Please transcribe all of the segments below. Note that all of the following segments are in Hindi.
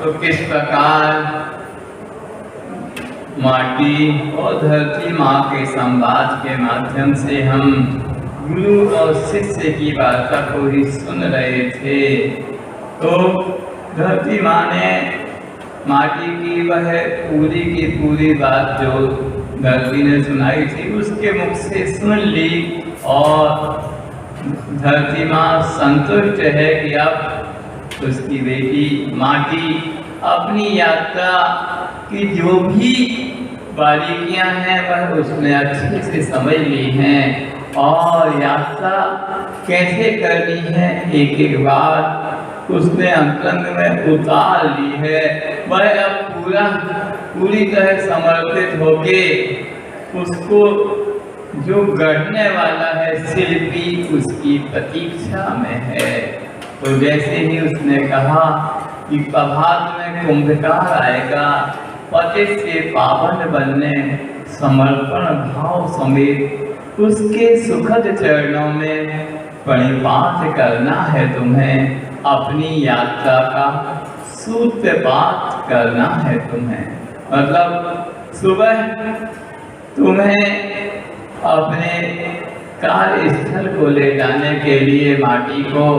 तो किस प्रकार माटी और धरती माँ के संवाद के माध्यम से हम गुरु और शिष्य की वार्ता को ही सुन रहे थे, तो धरती माँ ने माटी की वह पूरी की पूरी बात जो धरती ने सुनाई थी उसके मुख से सुन ली और धरती माँ संतुष्ट है कि अब उसकी बेटी माटी अपनी यात्रा की जो भी बारीकियां हैं वह उसने अच्छे से समझ ली हैं और यात्रा कैसे करनी है एक एक बात उसने अंतरंग में उतार ली है। वह अब पूरी तरह समर्पित होके उसको जो गढ़ने वाला है शिल्पी उसकी प्रतीक्षा में है। तो जैसे ही उसने कहा कि प्रभात में कुंभकार आएगा, पतित से पावन बनने समर्पण भाव समेत उसके सुखद चरणों में प्रणिपात करना है, तुम्हें अपनी यात्रा का सूत्रपात करना है तुम्हें। मतलब सुबह तुम्हें अपने कार्यस्थल को ले जाने के लिए माटी को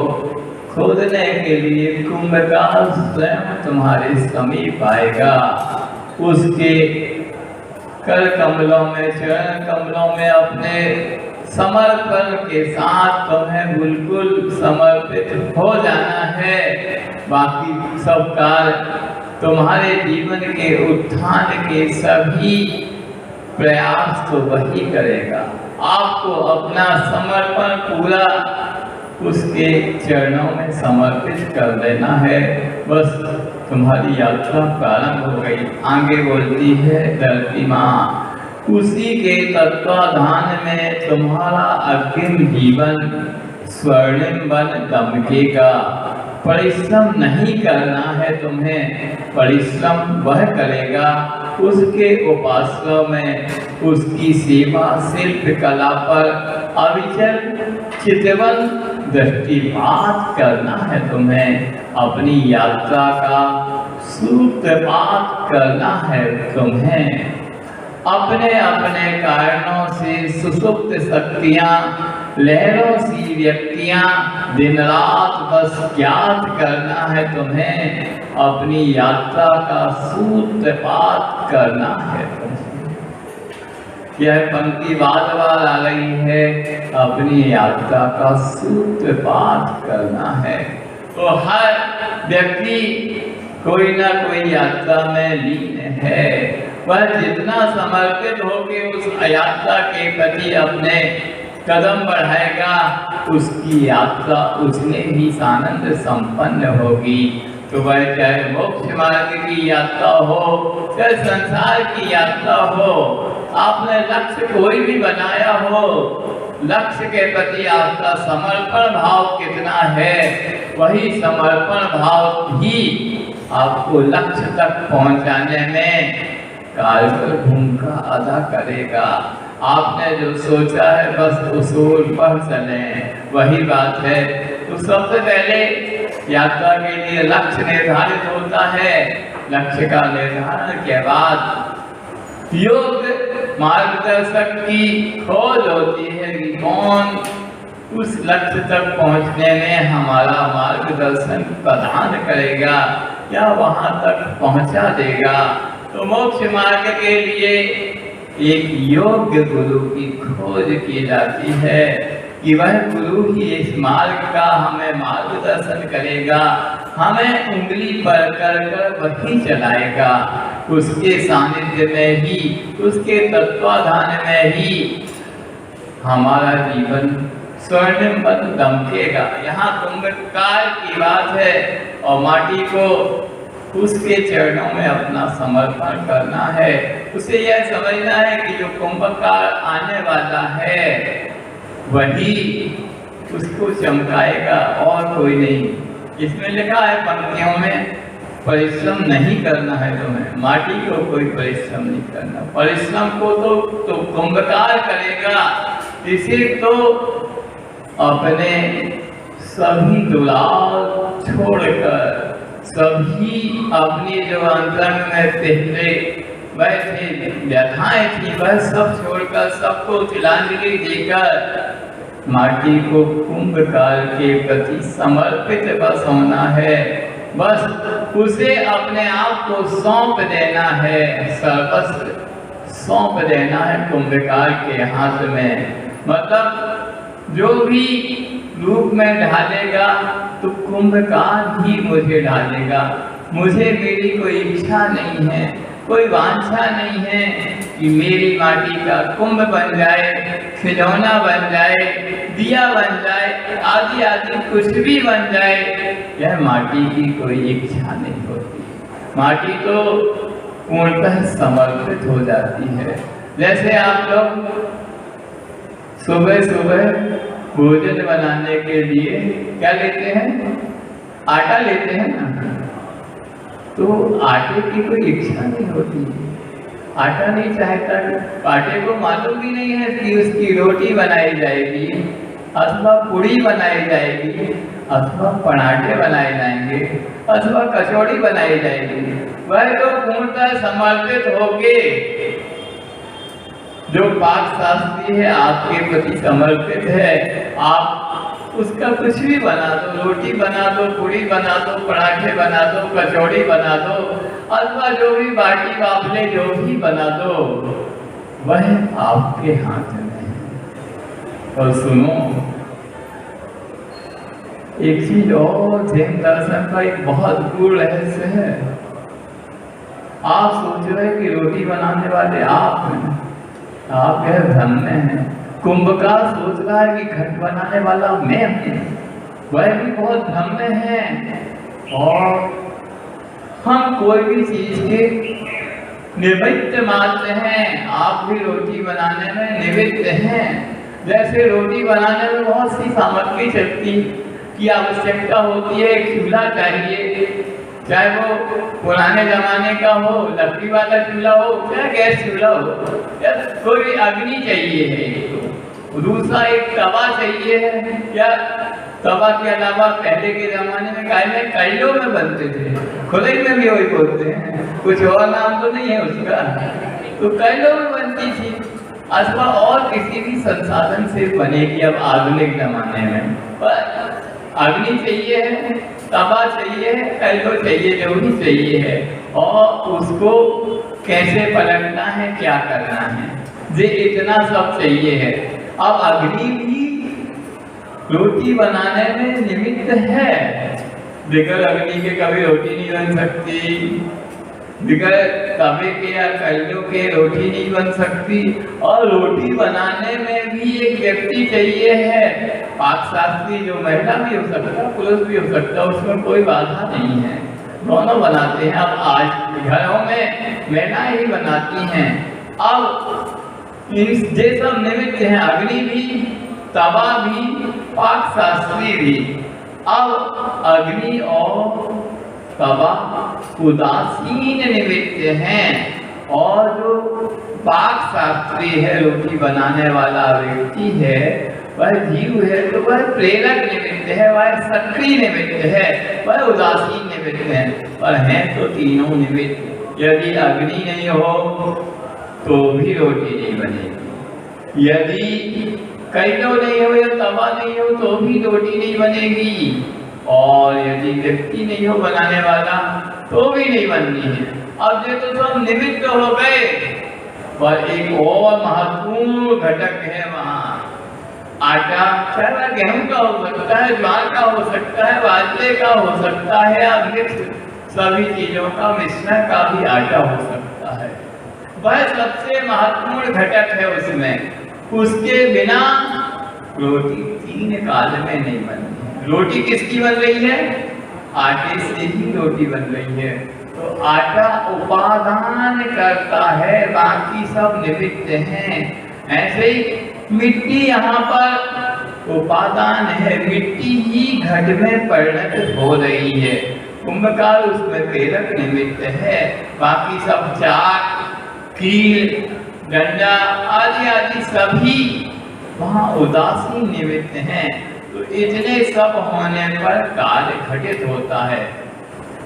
खोदने के लिए कुंभकार स्वयं तुम्हारे समीप आएगा। उसके कर कमलों में चरण कमलों में अपने समर्पण के साथ तुम्हें बिल्कुल समर्पित हो जाना है। बाकी सब कार्य तुम्हारे जीवन के उत्थान के सभी प्रयास तो वही करेगा। आपको अपना समर्पण पूरा उसके चरणों में समर्पित कर देना है। बस तुम्हारी यात्रा प्रारंभ हो गई। आगे बोलती है धरती माँ, उसी के तत्वाधान में तुम्हारा अग्रिम जीवन स्वर्णिम बन दमकेगा। परिश्रम नहीं करना है तुम्हें, परिश्रम वह करेगा उसके उपासकों में उसकी सेवा शिल्प कला पर अविचल चितवन दृष्टिपात करना है तुम्हें। अपनी यात्रा का सूत्रपात करना है तुम्हें। अपने अपने कारणों से सुसुप्त शक्तियां लहरों सी व्यक्तियां दिन रात बस ज्ञात करना है तुम्हें। अपनी यात्रा का सूत्रपात करना है तुम्हें। यह पंक्ति बार बार आ रही है, अपनी यात्रा का सूत्रपात करना है। तो हर व्यक्ति कोई ना कोई यात्रा में लीन है। वह जितना समर्पित होकर उस यात्रा के प्रति अपने कदम बढ़ाएगा उसकी यात्रा उसमें ही आनंद संपन्न होगी। तो वह चाहे मोक्ष मार्ग की यात्रा हो चाहे संसार की यात्रा हो, आपने लक्ष्य कोई भी बनाया हो, लक्ष्य के प्रति आपका समर्पण भाव कितना है, वही समर्पण भाव ही आपको लक्ष्य तक पहुंचाने में कारगर भूमिका अदा करेगा। आपने जो सोचा है बस उसूल पर चले, वही बात है। तो सबसे पहले यात्रा के लिए लक्ष्य निर्धारित होता है। लक्ष्य का निर्धारण के बाद योग मार्गदर्शक की खोज होती है कि कौन उस लक्ष्य तक पहुंचने में हमारा मार्गदर्शन प्रदान करेगा या वहां तक पहुंचा देगा। तो मोक्ष मार्ग के लिए एक योग्य गुरु की खोज की जाती है कि वह गुरु ही इस मार्ग का हमें मार्गदर्शन करेगा, हमें उंगली पर कर वही चलाएगा। उसके सानिध्य में ही, उसके तत्वाधान में ही हमारा जीवन स्वर्णिम बन दमकेगा। यहाँ कुंभकार की बात है और माटी को उसके चरणों में अपना समर्पण करना है। उसे यह समझना है कि जो कुंभकार आने वाला है वही उसको चमकाएगा और कोई नहीं। इसमें लिखा है पंक्तियों में, परिश्रम नहीं करना है तुम्हें, माटी को कोई परिश्रम नहीं करना। परिश्रम को तो कुंभकार करेगा। इसे तो अपने सभी दुलार छोड़कर सभी अपनी जो अंतरंग में पहले वह थे व्यथाएं थी, वह सब छोड़कर सबको तिलांजलि देकर माटी को कुंभ काल के प्रति समर्पित बस होना है। बस उसे अपने आप को सौंप देना है, सर्वस्व सौंप देना है कुंभकाल के हाथ में। मतलब जो भी रूप में ढालेगा तो कुंभकाल ही मुझे ढालेगा। मुझे मेरी कोई इच्छा नहीं है, कोई वांछा नहीं है कि मेरी माटी का कुंभ बन जाए, खिलौना बन जाए, दिया बन जाए, आदि आदि कुछ भी बन जाए। यह माटी की कोई इच्छा नहीं होती। माटी तो पूर्णतः समर्पित हो जाती है। जैसे आप लोग सुबह सुबह भोजन बनाने के लिए क्या लेते हैं? आटा लेते हैं ना। तो आटे की कोई इच्छा नहीं होती, आटा नहीं चाहता। आटे को मालूम भी नहीं है कि उसकी रोटी बनाई जाएगी अथवा पूड़ी बनाई जाएगी अथवा पराठे बनाए जाएंगे अथवा कचौड़ी बनाई जाएगी। वह तो पूर्णतः समर्पित होके जो पाक शास्त्री है आपके प्रति समर्पित है। आप उसका कुछ भी बना दो, रोटी बना दो, पूड़ी बना दो, पराठे बना दो, कचौड़ी बना दो अथवा जो भी बाटी बाफले जो भी बना दो, वह आपके हाथ में है। और सुनो, एक चीज और जैन दर्शन का एक बहुत गूढ़ रहस्य है। आप सोच रहे कि रोटी बनाने वाले आप हैं, आप यह भ्रम में हैं। कुंभकाल सोच रहा है कि घट बनाने वाला मैं हूँ, वह भी बहुत भ्रम में है। और हम कोई भी चीज के निमित्त मात्र हैं। आप भी रोटी बनाने में निमित्त हैं। जैसे रोटी बनाने में बहुत सी सामग्री शक्ति की आवश्यकता होती है। एक चूल्हा चाहिए, चाहे वो पुराने जमाने का हो, लकड़ी वाला चूल्हा हो, चाहे गैस चूल्हा हो, या कोई अग्नि चाहिए है। दूसरा एक तवा चाहिए है। या तवा के अलावा पहले के जमाने में कैलों में बनते थे, खुले में भी वही बोलते हैं, कुछ और नाम तो नहीं है उसका। तो कैलों में बनती थी अथवा और किसी भी संसाधन से बनेगी अब आधुनिक जमाने में। पर अग्नि चाहिए है, तवा चाहिए है, कैलो चाहिए, जो भी चाहिए है। और उसको कैसे पलटना है, क्या करना है, ये इतना सब चाहिए है। अब अग्नि भी रोटी बनाने में निमित्त है। बगैर अग्नि के कभी रोटी नहीं बन सकती, बगैर तवे के या कैलों के रोटी नहीं बन सकती। और रोटी बनाने में भी एक व्यक्ति चाहिए है, पाक शास्त्री, जो महिला भी हो सकता है, पुरुष भी हो सकता है, उसमें कोई बाधा नहीं है, दोनों बनाते हैं। अब आज घरों में महिलाएं ही बनाती हैं। अब ये सब निमित्त हैं, अग्नि भी, तवा भी, पाक शास्त्री भी। अब अग्नि और तवा उदासीन निमित्त हैं और जो पाक शास्त्री है, रोटी बनाने वाला व्यक्ति है, वह जीव है, तो वह प्रेरक निमित्त है, वह सक्रिय निमित्त है, वह उदासीन निमित्त है। पर हैं तो तीनों निमित्त। यदि अग्नि नहीं हो तो भी रोटी नहीं बनेगी, यदि कैलो नहीं हो या तवा नहीं हो तो भी रोटी नहीं बनेगी, और यदि व्यक्ति नहीं हो बनाने वाला तो भी नहीं बननी है। अब ये तो सब निमित्त हो गए, पर एक और महत्वपूर्ण घटक है वहाँ, आटा। चाहे वह गेहूं का हो सकता है, ज्वार का हो सकता है, बाजरे का हो सकता है, या मिक्स सभी चीजों का मिश्रण का भी आटा हो सकता है। वह सबसे महत्वपूर्ण घटक है उसमें। उसके बिना रोटी 3 काल में नहीं बनती। रोटी किसकी बन रही है? आटे से ही रोटी बन रही है। तो आटा उपादान करता है, बाकी सब निमित्त हैं। ऐसे ही मिट्टी यहाँ पर उपादान है, मिट्टी ही घट में परिणत हो रही है। कुंभकाल उसमें प्रेरक निमित्त है, बाकी सब चाक, कील, डंडा आदि आदि सभी वहाँ उदासीन निमित्त हैं। तो इतने सब होने पर कार्य घटित होता है।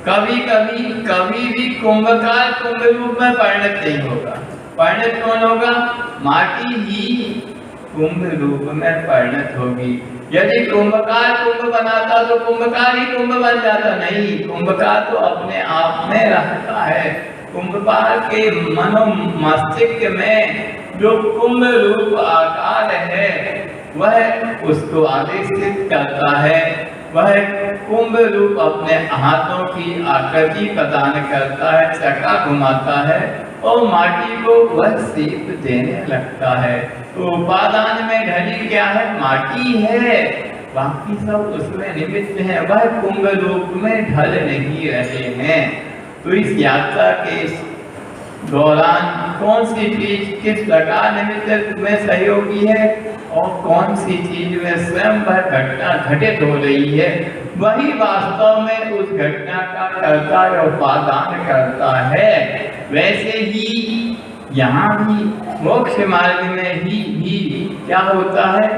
कभी भी कुंभकार कुंभ रूप में परिणत नहीं होगा। परिणत कौन होगा? माटी ही कुंभ रूप में परिणत होगी। यदि कुंभकार कुंभ बनाता तो कुंभकार ही कुंभ बन जाता। नहीं, कुंभकार तो अपने आप में रहता है। कुंभकार के मनो मस्तिष्क में जो कुंभ रूप आकार है वह उसको आदेशित करता है। वह कुंभ रूप अपने हाथों की आकृति प्रदान करता है, चक्का घुमाता है और माटी को वह सीप देने लगता है। तो उपादान में ढली क्या है? माटी है, बाकी सब उसमें निमित्त है। वह कुंभ रूप में ढल नहीं रहे हैं। तो इस यात्रा के दौरान कौन सी चीज किस प्रकार निमित्त में सहयोगी है और कौन सी चीज में स्वयं वह घटना घटित हो रही है, वही वास्तव में उस घटना का कर्ता या उपादान करता है। वैसे ही यहाँ भी मोक्ष मार्ग में ही क्या होता है?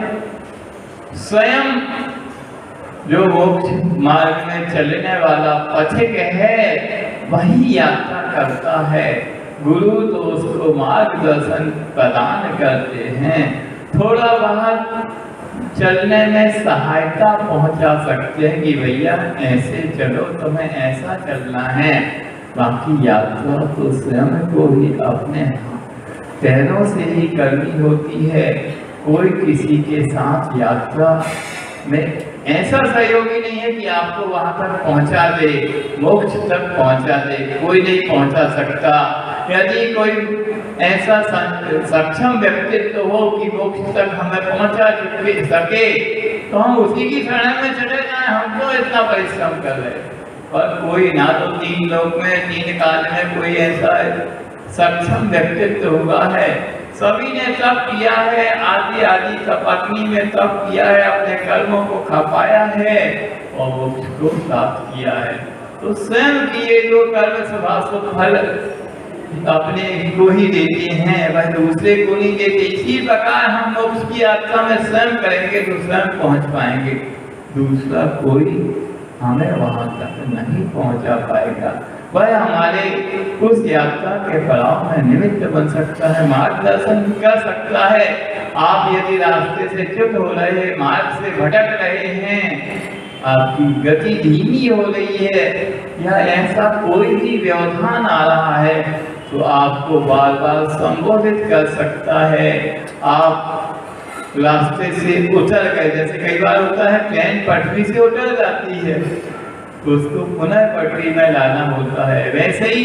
स्वयं जो मोक्ष मार्ग में चलने वाला पथिक है वही यात्रा करता है। गुरु तो उसको मार्गदर्शन प्रदान करते हैं, थोड़ा बहुत चलने में सहायता पहुंचा सकते हैं कि भैया ऐसे चलो, तुम्हें ऐसा चलना है। बाकी यात्रा तो स्वयं को ही अपने पैरों से ही करनी होती है। कोई किसी के साथ यात्रा में ऐसा सहयोगी नहीं है कि आपको वहां तक पहुंचा दे, मोक्ष तक पहुंचा दे। कोई नहीं पहुंचा सकता। यदि कोई ऐसा सक्षम व्यक्तित्व हो कि मोक्ष तक हमें पहुंचा सके तो हम उसी की शरण में चले जाएं। हम तो इतना परिश्रम कर रहे हैं, पर कोई ना तो 3 लोक में 3 काल में कोई ऐसा सक्षम व्यक्तित्व हुआ है। सभी ने तप किया है, आदि आदि तपअग्नि में तप किया है, अपने कर्मों को खपाया है और मोक्ष को प्राप्त किया है। तो स्वयं किए जो कर्म स्वभाव फल अपने को ही देते हैं, वह दूसरे को नहीं देते। इसी प्रकार हम मोक्ष की यात्रा में स्वयं करेंगे तो स्वयं पहुंच पाएंगे, दूसरा कोई हमें वहां तक नहीं पहुंचा पाएगा। वह हमारे उस यात्रा के पड़ाव में निमित्त बन सकता है, मार्गदर्शन कर सकता है। आप यदि रास्ते से च्युत हो रहे हैं, मार्ग से भटक रहे हैं, आपकी गति धीमी हो रही है या ऐसा कोई भी व्यवधान आ रहा है तो आपको बार बार संबोधित कर सकता है। आप रास्ते से उतर गए, जैसे कई बार होता है ट्रेन पटरी से उतर जाती है तो उसको पुनः पटरी में लाना होता है। वैसे ही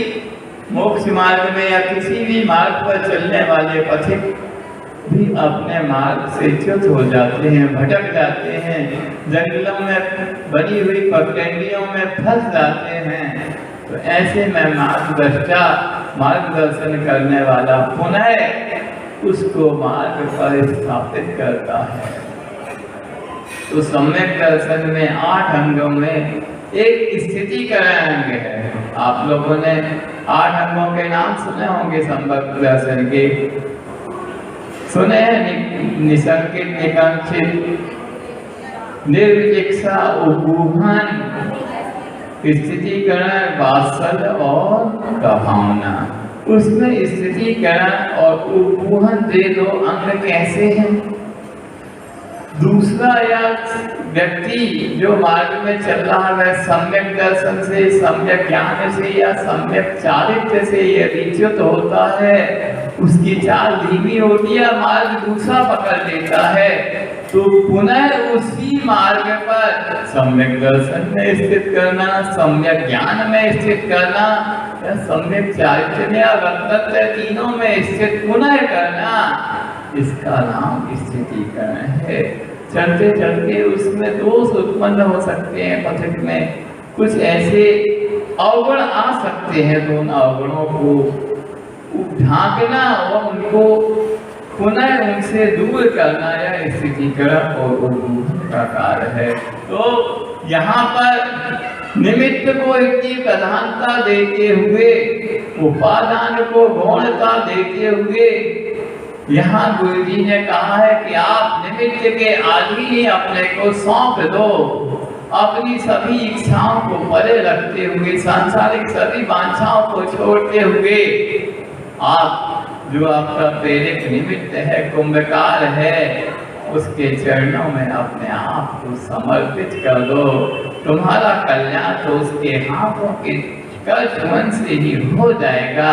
मोक्ष मार्ग में या किसी भी मार्ग पर चलने वाले पथिक भी अपने मार्ग से च्युत हो जाते हैं, भटक जाते हैं, जंगलों में बनी हुई पगडंडियों में फंस जाते हैं। तो ऐसे में मार्गदर्शा, मार्गदर्शन करने वाला पुनः उसको मार्ग पर स्थापित करता है। तो सम्यक दर्शन में 8 अंगों में एक स्थितिकरण अंग है। आप लोगों ने 8 अंगों के नाम सुने होंगे सम्यक दर्शन के। सुने हैं? निसंकित, निकांक्षित, निर्विचिकित्सा, उपगूहन, स्थितिकरण, वात्सल्य और प्रभावना। उसमें स्थितिकरण और उपगूहन ये 2 अंग कैसे हैं? दूसरा या व्यक्ति जो मार्ग में चल रहा है वह सम्यक दर्शन से, सम्यक ज्ञान से या सम्यक चारित्र्य से यदि च्युत होता है, उसकी चाल धीमी होती है, मार्ग दूसरा पकड़ लेता है, तो पुनः उसी मार्ग पर सम्यक दर्शन में स्थित करना, सम्यक ज्ञान में स्थित करना या सम्यक चारित्र्य या रत्नत्रय तीनों में स्थित पुनः करना, इसका नाम स्थितिकरण है। चलते चलते उसमें दोष उत्पन्न हो सकते हैं, पथिक में कुछ ऐसे अवगुण आ सकते हैं। तो उन अवगुणों को ढांकना और उनको पुनः उनसे दूर करना या स्थितिकरण और उपगूहन का कार्य है। तो यहाँ पर निमित्त को इतनी प्रधानता देते हुए, उपादान को गौणता देते हुए यहाँ गुरु जी ने कहा है कि आप निमित्त के आधीन अपने को सौंप दो। अपनी सभी इच्छाओं को परे रखते हुए, सांसारिक सभी वांछाओं को छोड़ते हुए, आप जो आपका प्रेरक निमित्त है, कुंभकार है, उसके चरणों में अपने आप को समर्पित कर दो। तुम्हारा कल्याण तो उसके हाथों के कर चुमन से ही हो जाएगा।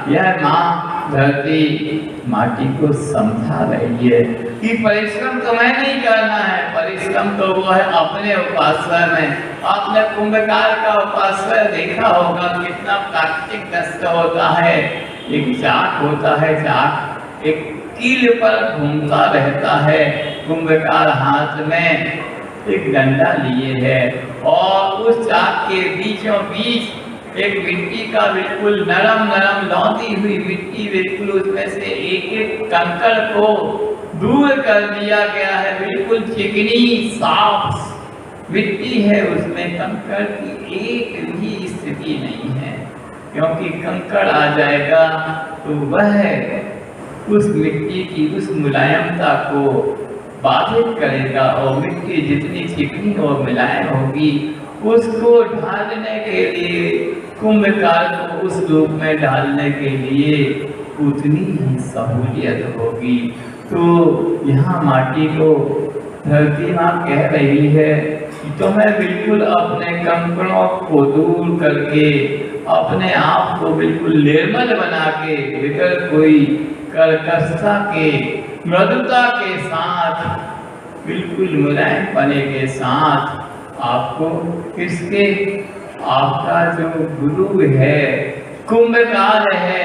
यह माँ धरती माटी को समझा रही है कि परिश्रम तुम्हें नहीं करना है, परिश्रम तो वो है अपने उपासना में। आपने कुंभकार का उपासना देखा होगा, कितना प्राकृतिक दृश्य होता है। एक चाक होता है, चाक एक कील पर घूमता रहता है, कुंभकार हाथ में एक डंडा लिए है और उस चाक के बीचों बीच एक मिट्टी का बिल्कुल नरम नरम लौटी हुई मिट्टी, बिल्कुल उसमें से एक एक कंकड़ को दूर कर दिया गया है। बिल्कुल चिकनी साफ मिट्टी है, उसमें कंकड़ की एक भी स्थिति नहीं है, क्योंकि कंकड़ आ जाएगा तो वह उस मिट्टी की उस मुलायमता को बाधित करेगा और मिट्टी जितनी चिकनी और मुलायम होगी उसको ढालने के लिए, कुंभकार को उस रूप में ढालने के लिए उतनी ही सहूलियत होगी। तो यहाँ माटी को धरती माँ कह रही है कि तुम्हें बिल्कुल अपने कंकड़ों को दूर करके, अपने आप को बिल्कुल निर्मल बना के, बिगड़ कोई कर्कशता के, मृदुता के साथ, बिल्कुल मुलायम पने के साथ आपको किसके, आपका जो गुरु है, कुंभकार है,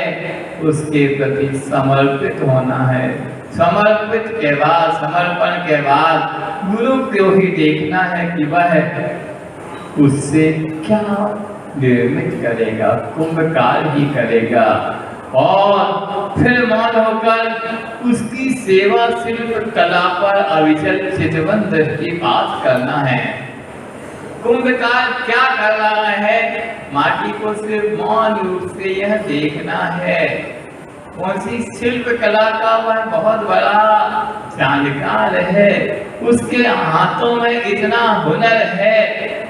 उसके प्रति समर्पित होना है। समर्पित के बाद, समर्पण के बाद गुरु को ही देखना है कि वह उससे क्या निर्मित करेगा, कुंभकार ही करेगा। और फिर मौन होकर उसकी सेवा शिल्प कला पर अविचल चितवन दृष्टिपात करना है। कुंभकार क्या कर रहा है, माटी को सिर्फ मौन रूप से यह देखना है। कौन सी शिल्प कला का वह बहुत बड़ा जानकार है, उसके हाथों में इतना हुनर है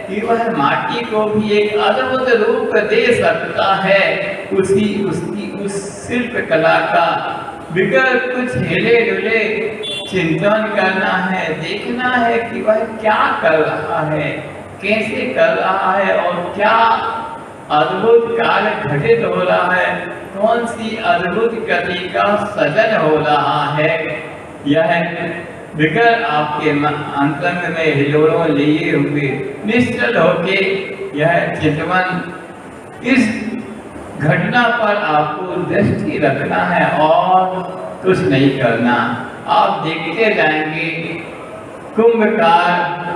कि वह माटी को भी एक अद्भुत रूप दे सकता है। उसकी उस शिल्प कला का बिगड़ कुछ हिले डुले चिंतन करना है, देखना है कि वह क्या कर रहा है, कैसे कर रहा है और क्या अद्भुत कार्य घटित हो रहा है, कौन सी अद्भुत गति का सजन हो रहा है। यह बिगड़ आपके अंतरंग में हिलोड़ों लिए हुए निश्चल होके यह चितवन इस घटना पर आपको दृष्टि रखना है और कुछ नहीं करना। आप देखते जाएंगे कुंभकार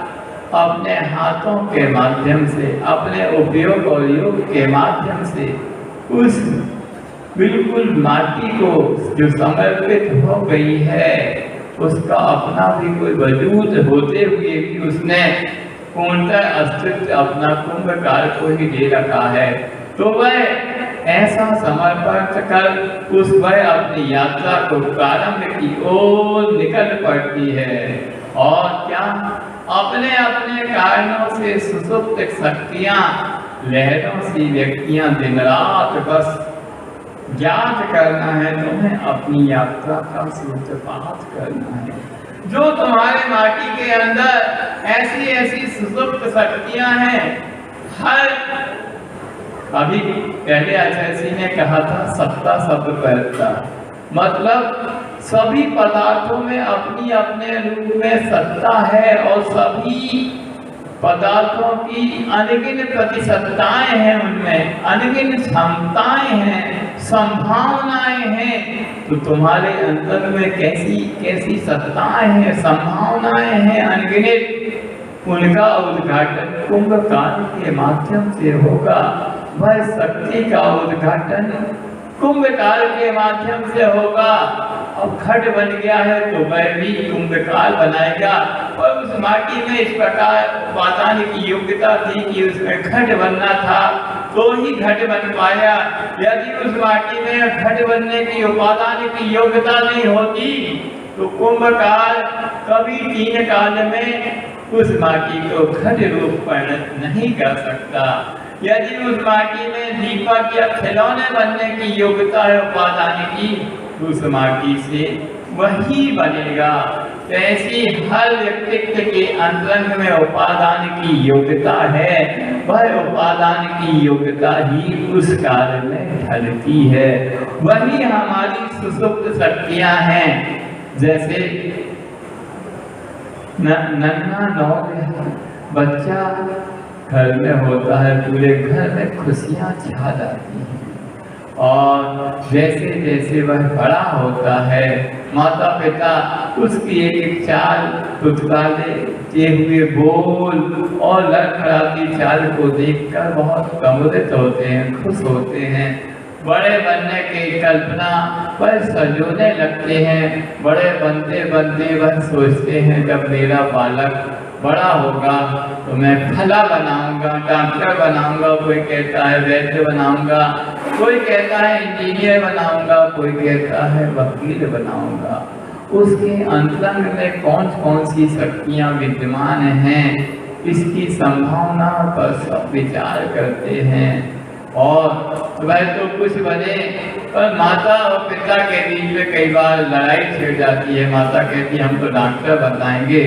अपने हाथों के माध्यम से, अपने उपयोग और योग के माध्यम से उस बिल्कुल माटी को जो समर्पित हो गई है, उसका अपना भी कोई वजूद होते हुए भी उसने पूर्णतः अस्तित्व अपना कुंभकार को ही दे रखा है। तो वह ऐसा समर्पण कर उस वह अपनी यात्रा को प्रारंभ की ओर निकल पड़ती है। और क्या अपने अपने कारणों से सुसुप्त शक्तियां, लहरों सी व्यक्तियां दिन रात बस ज्ञात करना है, तुम्हें अपनी यात्रा का सूत्रपात करना है। जो तुम्हारे माटी के अंदर ऐसी ऐसी सुसुप्त शक्तियां हैं, हर अभी पहले आचार्य ने कहा था सत्ता सब करता, मतलब सभी पदार्थों में अपनी अपने रूप में सत्ता है और सभी पदार्थों की अनगिन प्रतिसत्ताएं हैं, उनमें अनगिन क्षमताएं हैं, संभावनाएं हैं। तो तुम्हारे अंतर में कैसी कैसी सत्ताएं हैं, संभावनाएं हैं अनगिनित, उनका उद्घाटन कुंभकार के माध्यम से होगा। वह शक्ति का उद्घाटन कुंभकार के माध्यम से होगा। अब घट बन गया है तो वह भी कुंभकार बनाएगा। और उस माटी में इस प्रकार उपादान की योग्यता थी कि उसमें घट बनना था तो ही घट बन पाया। यदि उस माटी में घट बनने की उपादान की योग्यता नहीं होती तो कुंभ काल कभी 3 काल में उस माटी को घट रूप परिणत नहीं कर सकता। यदि उस माटी में दीपक या खिलौने बनने की योग्यता है उपादान की, तो उस माटी से वही बनेगा। तो ऐसी हर व्यक्तित्व के अंतरंग में उपादान की योग्यता है, वह उपादान की योग्यता ही उस काल में ढलती है। वही हमारी सुसुप्त शक्तियां हैं। जैसे नन्हा नौजवान बच्चा घर में होता है, पूरे घर में खुशियां छा जाती हैं, और जैसे जैसे वह बड़ा होता है, माता पिता उसकी एक चाल, तुतलाते हुए बोल और लड़खड़ाती चाल को देखकर बहुत प्रमुदित होते हैं, खुश होते हैं। बड़े बनने की कल्पना वह सजोने लगते हैं। बड़े बनते बनते वह सोचते हैं, जब मेरा बालक बड़ा होगा तो मैं फला बनाऊंगा, डॉक्टर बनाऊंगा, कोई कहता है वैद्य बनाऊंगा, कोई कहता है इंजीनियर बनाऊंगा, कोई कहता है वकील बनाऊंगा। उसके अंतरंग में कौन कौन सी शक्तियां विद्यमान हैं, इसकी संभावना पर सब विचार करते हैं। और वह तो कुछ बने, पर माता और पिता के बीच में कई बार लड़ाई छिड़ जाती है। माता कहती है हम तो डॉक्टर बनाएंगे,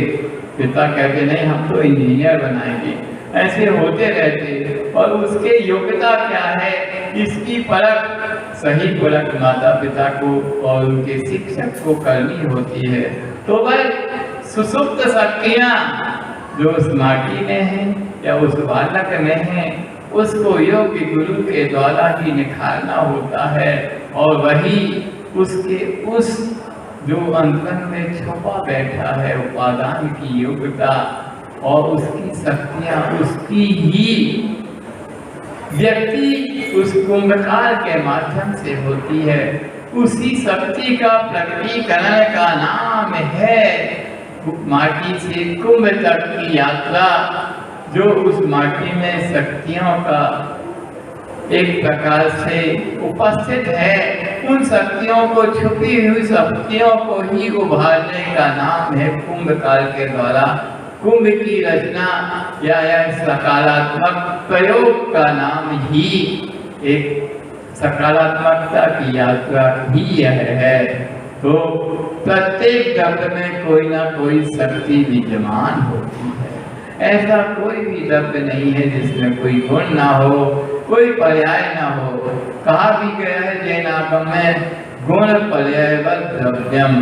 पिता कहते नहीं हम तो इंजीनियर बनाएंगे। ऐसे होते रहते, और उसके योग्यता क्या है इसकी परख सही परख माता पिता को और उनके शिक्षक को करनी होती है। तो वह सुसुप्त शक्तियां जो उस माटी में है या उस बालक में है, उसको योग्य गुरु के द्वारा ही निखारना होता है। और वही उसके उस जो अंतरंग में छुपा बैठा है उपादान की योग्यता और उसकी शक्तियां, उसकी ही व्यक्ति उस कुंभकाल के माध्यम से होती है। उसी शक्ति का प्रकटीकरण का नाम है माटी से कुंभ तक की यात्रा। जो उस माटी में शक्तियों का एक प्रकार से उपस्थित है, उन शक्तियों को, छुपी हुई शक्तियों को ही उभारने का नाम है कुंभ काल के द्वारा। कुंभ की रचना या सकारात्मक प्रयोग का नाम ही एक सकारात्मकता की यात्रा ही यह है। तो प्रत्येक द्रव्य में कोई ना कोई शक्ति विद्यमान होती है। ऐसा कोई भी द्रव्य नहीं है जिसमें कोई गुण ना हो, कोई पर्याय ना हो। कहा भी गया है जैनागम में, गुण पर्यायवत द्रव्यम।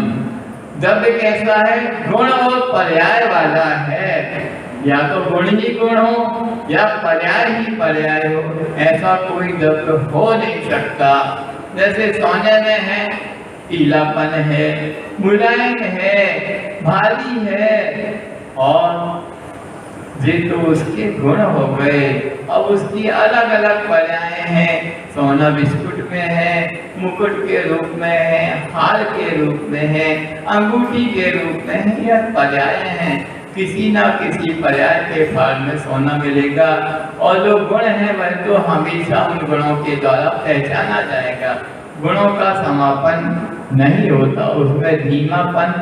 द्रव्य कैसा है? गुण और पर्याय वाला है। या तो गुण ही गुण हो या पर्याय ही पर्याय हो, ऐसा कोई द्रव्य हो नहीं सकता। जैसे सोने में है पीलापन है, मुलायम है, भारी है, और ये तो उसके गुण हो गए। अब उसकी अलग अलग पर्याय हैं। सोना बिस्कुट में है, मुकुट के रूप में है, हार के रूप में है, अंगूठी के रूप में है, यह पर्याय हैं। किसी ना किसी पर्याय के फल में सोना मिलेगा, और जो गुण है वह तो हमेशा उन गुणों के द्वारा पहचाना जाएगा। गुणों का समापन नहीं होता, उसमें धीमापन,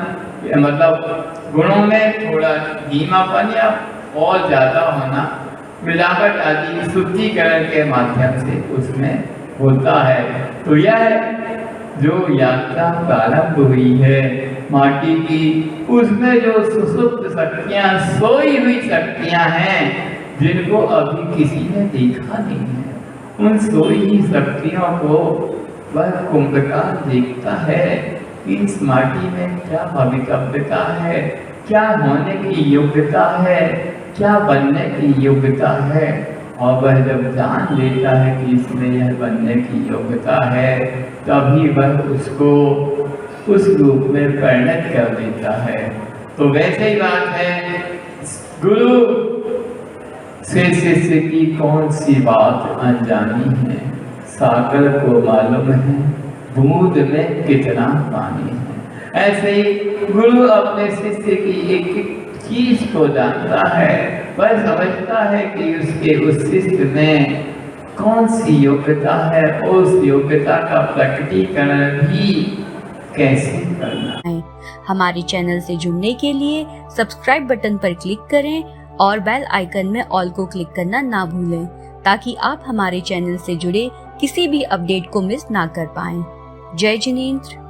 मतलब गुणों में थोड़ा धीमापन या और ज्यादा होना मिलावट आदि शुद्धिकरण के माध्यम से उसमें होता है। तो यह जो यात्रा प्रारंभ हुई है माटी की, उसमें जो सुसुप्त शक्तियां, सोई हुई शक्तियां हैं जिनको अभी किसी ने देखा नहीं है, उन सोई हुई शक्तियों को वह कुंभकाल देखता है कि इस माटी में क्या भवितव्यता है, क्या होने की योग्यता है, क्या बनने की योग्यता है। और वह जब जान लेता है कि इसमें यह बनने की योग्यता है, तभी वह उसको उस रूप में परिणत कर देता है। तो वैसे ही बात है, गुरु से शिष्य की कौन सी बात अनजानी है, सागर को मालूम है बूंद में कितना पानी है। ऐसे ही गुरु अपने शिष्य की एक एक चीज को जानता है। वह समझता है कि उसके उस शिष्य में कौन सी योग्यता है, उस योग्यता का प्रकटीकरण भी कैसे करना है। हमारे चैनल से जुड़ने के लिए सब्सक्राइब बटन पर क्लिक करें और बेल आइकन में ऑल को क्लिक करना ना भूलें, ताकि आप हमारे चैनल से जुड़े किसी भी अपडेट को मिस ना कर पाएं। जय जिनेंद्र।